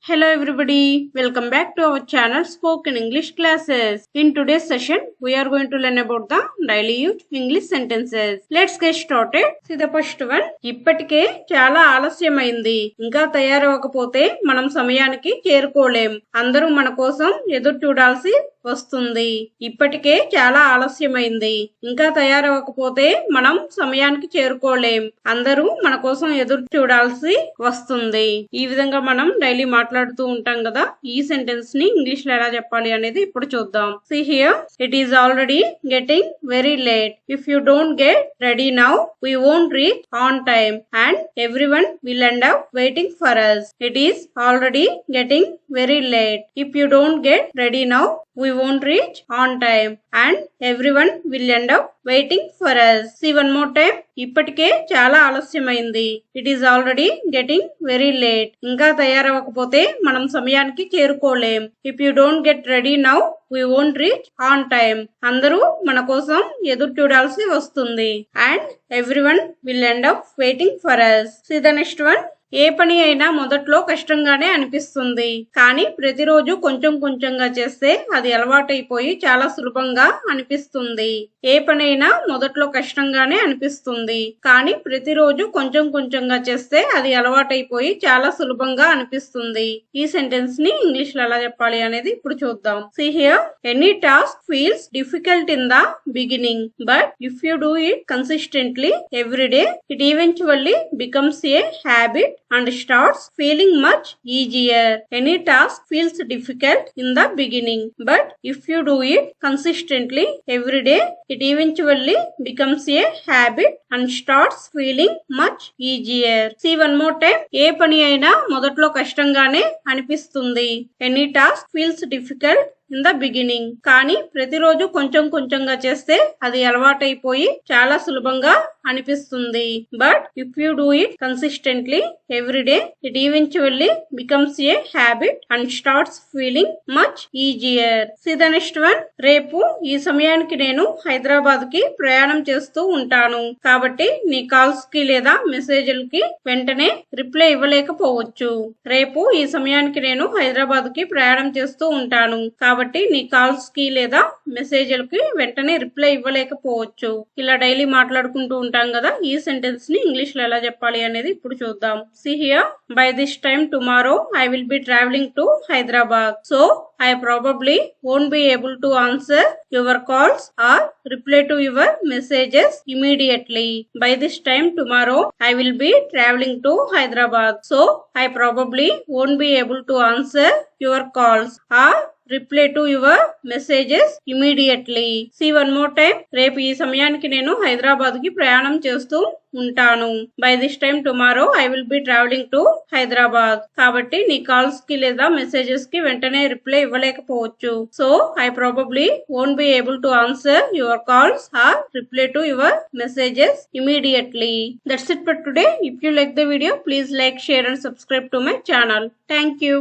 Hello everybody, welcome back to our channel Spoken English Classes. In today's session, we are going to learn about the daily use English sentences. Let's get started. See the first one. ఇప్పటికే చాలా ఆలస్యమైంది. ఇంకా తయారవకపోతే మనం సమయానికి చేరుకోలేం. అందరూ మన కోసం ఎదురు చూడాల్సి వస్తుంది. ఇప్పటికే చాలా ఆలస్యమైంది. ఇంకా తయారవకపోతే మనం సమయానికి చేరుకోలేం. అందరూ మన కోసం ఎదురు చూడాల్సి వస్తుంది. ఈ విధంగా మనం డైలీ మాట్లాడుతూ ఉంటాం కదా. ఈ సెంటెన్స్ ని ఇంగ్లీష్ లో ఎలా చెప్పాలి అనేది ఇప్పుడు చూద్దాం. See here, it is already getting very late. If you don't get ready now, we won't reach on time and everyone will end up waiting for us. It is already getting very late. If you don't get ready now, we won't reach on time and everyone will end up waiting for us. See one more time. ఇప్పటికే చాలా ఆలస్యమైంది. It is already getting very late. ఇంకా తయారవకపోతే మనం సమయానికి చేరుకోలేం. If you don't get ready now, we won't reach on time. అందరూ మన కోసం ఎదురు చూడాల్సి వస్తుంది. And everyone will end up waiting for us. See the next one. ఏ పని అయినా మొదట్లో కష్టంగానే అనిపిస్తుంది, కానీ ప్రతిరోజు కొంచెం కొంచెంగా చేస్తే అది అలవాటైపోయి చాలా సులభంగా అనిపిస్తుంది. ఏ పనైనా మొదట్లో కష్టంగానే అనిపిస్తుంది, కానీ ప్రతిరోజు కొంచెం కొంచెంగా చేస్తే అది అలవాటైపోయి చాలా సులభంగా అనిపిస్తుంది. ఈ సెంటెన్స్ ని ఇంగ్లీష్ లో ఎలా చెప్పాలి అనేది ఇప్పుడు చూద్దాం. See here, any task feels difficult in the beginning, but if you do it consistently every day, it eventually becomes a habit and starts feeling much easier. Any task feels difficult in the beginning, but if you do it consistently every day, it eventually becomes a habit and starts feeling much easier. See one more time. ఏ పని అయినా మొదట్లో కష్టంగానే అనిపిస్తుంది. Any task feels difficult in the beginning, కానీ ప్రతిరోజు కొంచెం కొంచెంగా చేస్తే అది అలవాటైపోయి చాలా సులభంగా అనిపిస్తుంది. But if you do it consistently every day, it eventually becomes a habit and starts feeling much easier. See the next one. రేపు ఈ సమయానికి నేను హైదరాబాద్ కి ప్రయాణం చేస్తూ ఉంటాను, కాబట్టి నీ కాల్స్ కి లేదా మెసేజ్లకి వెంటనే రిప్లై ఇవ్వలేకపోవచ్చు. రేపు ఈ సమయానికి నేను హైదరాబాద్ కి ప్రయాణం చేస్తూ ఉంటాను, కాబట్టి నీ కాల్స్ కి లేదా మెసేజ్లకి వెంటనే రిప్లై ఇవ్వలేకపోవచ్చు. ఇలా డైలీ మాట్లాడుకుంటూ ఉంటాం కదా. ఈ సెంటెన్స్ ని ఇంగ్లీష్ లో ఎలా చెప్పాలి అనేది ఇప్పుడు చూద్దాం. See here, by this time tomorrow I will be traveling to Hyderabad, so I probably won't be able to answer your calls or reply to your messages immediately. By this time tomorrow I will be traveling to Hyderabad, so I probably won't be able to answer your calls or reply to your messages immediately. See one more time. రేపు ఈ సమయానికి నేను హైదరాబాద్ కి ప్రయాణం చేస్తూ ఉంటాను. By this time tomorrow I will be travelling to Hyderabad, కాబట్టి నీ కాల్స్ కి లేదా మెసేజెస్ కి వెంటనే రిప్లై ఇవ్వలేకపోవచ్చు. So I probably won't be able to answer your calls or reply to your messages immediately. That's it for today. If you like the video, please like, share and subscribe to my channel. Thank you.